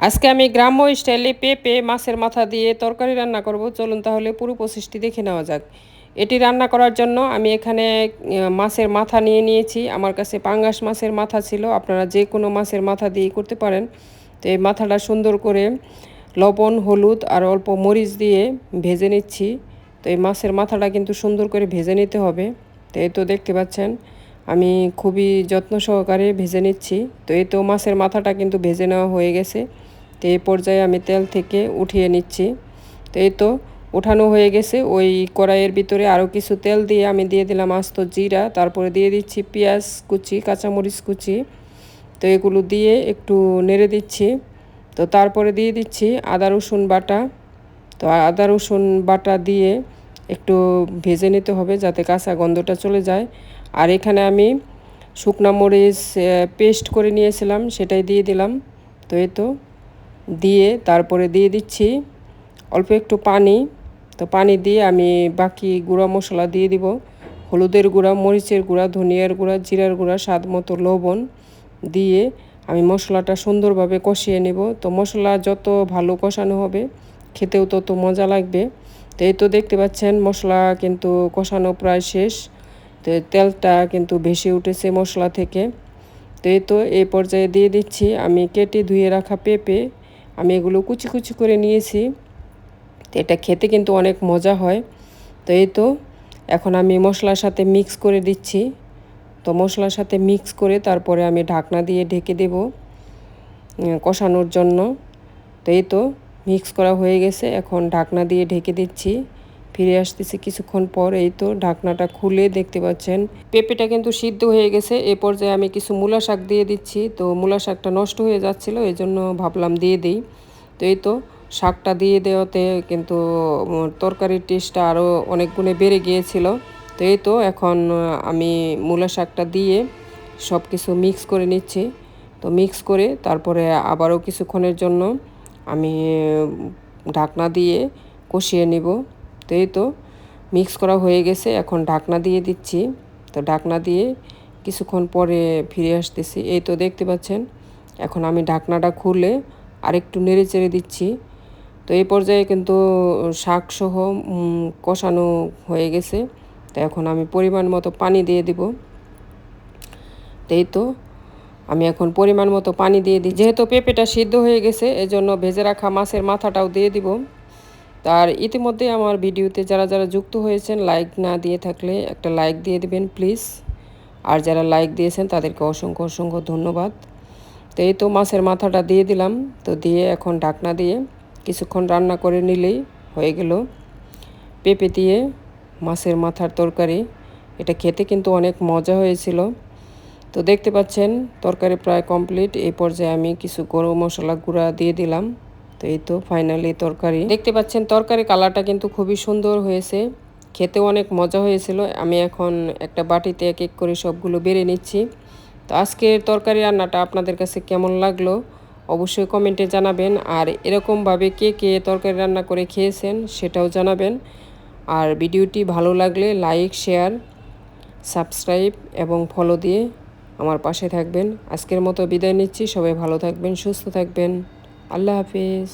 আজকে আমি গ্রাম্য স্টাইলে পেঁপে মাছের মাথা দিয়ে তরকারি রান্না করব। চলুন তাহলে পুরো প্রসেসটি দেখে নেওয়া যাক। এটি রান্না করার জন্য আমি এখানে মাছের মাথা নিয়ে নিয়েছি। আমার কাছে পাঙ্গাস মাছের মাথা ছিল, আপনারা যে কোনো মাছের মাথা দিয়ে করতে পারেন। তো এই মাথাটা সুন্দর করে লবণ, হলুদ আর অল্প মরিচ দিয়ে ভেজে নিচ্ছি। তো এই মাছের মাথাটা কিন্তু সুন্দর করে ভেজে নিতে হবে। তো এই তো দেখতে পাচ্ছেন আমি খুবই যত্ন সহকারে ভেজে নিচ্ছি। তো এই তো মাছের মাথাটা কিন্তু ভেজে নেওয়া হয়ে গেছে। তো এই পর্যায়ে আমি তেল থেকে উঠিয়ে নিচ্ছি। তো এই তো উঠানো হয়ে গেছে। ওই কড়াইয়ের ভিতরে আরও কিছু তেল দিয়ে আমি দিয়ে দিলাম আস্ত জিরা, তারপরে দিয়ে দিচ্ছি পেঁয়াজ কুচি, কাঁচামরিচ কুচি। তো এগুলো দিয়ে একটু নেড়ে দিচ্ছি। তো তারপরে দিয়ে দিচ্ছি আদা রসুন বাটা। তো আদা রসুন বাটা দিয়ে একটু ভেজে নিতে হবে যাতে কাঁচা গন্ধটা চলে যায়। আর এখানে আমি শুকনা মরিচ পেস্ট করে নিয়েছিলাম, সেটাই দিয়ে দিলাম। তো এই তো দিয়ে তারপরে দিয়ে দিচ্ছি অল্প একটু পানি। তো পানি দিয়ে আমি বাকি গুঁড়া মশলা দিয়ে দিব, হলুদের গুঁড়া, মরিচের গুঁড়া, ধনিয়ার গুঁড়া, জিরার গুঁড়া, স্বাদ মতো লবণ দিয়ে আমি মশলাটা সুন্দরভাবে কষিয়ে নেব। তো মশলা যত ভালো কষানো হবে খেতেও তত মজা লাগবে। তো এই তো দেখতে পাচ্ছেন মশলা কিন্তু কষানো প্রায় শেষ। তো তেলটা কিন্তু ভেসে উঠেছে মশলা থেকে। তো এই তো এই পর্যায়ে দিয়ে দিচ্ছি আমি কেটে ধুয়ে রাখা পেঁপে। আমি এগুলো কুচি কুচি করে নিয়েছি। তো এটা খেতে কিন্তু অনেক মজা হয়। তো এই তো এখন আমি মশলার সাথে মিক্স করে দিচ্ছি। তো মশলার সাথে মিক্স করে তারপরে আমি ঢাকনা দিয়ে ঢেকে দেব কষানোর জন্য। তো এই তো মিক্স করা হয়ে গেছে, এখন ঢাকনা দিয়ে ঢেকে দিচ্ছি। ফিরে আসতেছি কিছুক্ষণ পর। এই তো ঢাকনাটা খুলে দেখতে পাচ্ছেন পেঁপেটা কিন্তু সিদ্ধ হয়ে গেছে। এ পর্যায়ে আমি কিছু মূলা শাক দিয়ে দিচ্ছি। তো মূলা শাকটা নষ্ট হয়ে যাচ্ছিল, এই জন্য ভাবলাম দিয়ে দিই। তো এই তো শাকটা দিয়ে দেওয়াতে কিন্তু তরকারির টেস্টটা আরও অনেক গুণে বেড়ে গিয়েছিল। তো এই তো এখন আমি মূলা শাকটা দিয়ে সব কিছু মিক্স করে নিচ্ছি। তো মিক্স করে তারপরে আবারও কিছুক্ষণের জন্য আমি ঢাকনা দিয়ে কষিয়ে নিব। তো এই তো মিক্স করা হয়ে গেছে, এখন ঢাকনা দিয়ে দিচ্ছি। তো ঢাকনা দিয়ে কিছুক্ষণ পরে ফিরে আসতেছি। এই তো দেখতে পাচ্ছেন এখন আমি ঢাকনাটা খুলে আরেকটু নেড়ে চেড়ে দিচ্ছি। তো এই পর্যায়ে কিন্তু শাকসহ কষানো হয়ে গেছে। তো এখন আমি পরিমাণ মতো পানি দিয়ে দিব। তো এই তো আমি এখন পরিমাণ মতো পানি দিয়ে দিই। যেহেতু পেঁপেটা সিদ্ধ হয়ে গেছে এজন্য ভেজে রাখা মাছের মাথাটাও দিয়ে দিব। তার ইতিমধ্যে আমার ভিডিওতে যারা যারা যুক্ত হয়েছেন লাইক না দিয়ে থাকলে একটা লাইক দিয়ে দিবেন প্লিজ। আর যারা লাইক দিয়েছেন তাদেরকে অসংখ্য অসংখ্য ধন্যবাদ। তো এই তো মাছের মাথাটা দিয়ে দিলাম। তো দিয়ে এখন ঢাকনা দিয়ে কিছুক্ষণ রান্না করে নিলেই হয়ে গেল পেঁপে দিয়ে মাছের মাথার তরকারি। এটা খেতে কিন্তু অনেক মজা হয়েছিল। তো দেখতে পাচ্ছেন তরকারি প্রায় কমপ্লিট। এই পর্যায়ে আমি কিছু গরম মশলা গুঁড়া দিয়ে দিলাম। তো এই তো ফাইনালি তরকারি দেখতে পাচ্ছেন তরকারি কালারটা কিন্তু খুবই সুন্দর হয়েছে, খেতেও অনেক মজা হয়েছিল। আমি এখন একটা বাটিতে এক এক করে সবগুলো বেড়ে নিচ্ছি। তো আজকের তরকারি রান্নাটা আপনাদের কাছে কেমন লাগলো অবশ্যই কমেন্টে জানাবেন। আর এরকমভাবে কে কে তরকারি রান্না করে খেয়েছেন সেটাও জানাবেন। আর ভিডিওটি ভালো লাগলে লাইক, শেয়ার, সাবস্ক্রাইব এবং ফলো দিয়ে আমার পাশে থাকবেন। আজকের মতো বিদায় নিচ্ছি। সবাই ভালো থাকবেন, সুস্থ থাকবেন। আল্লাহ হাফিজ।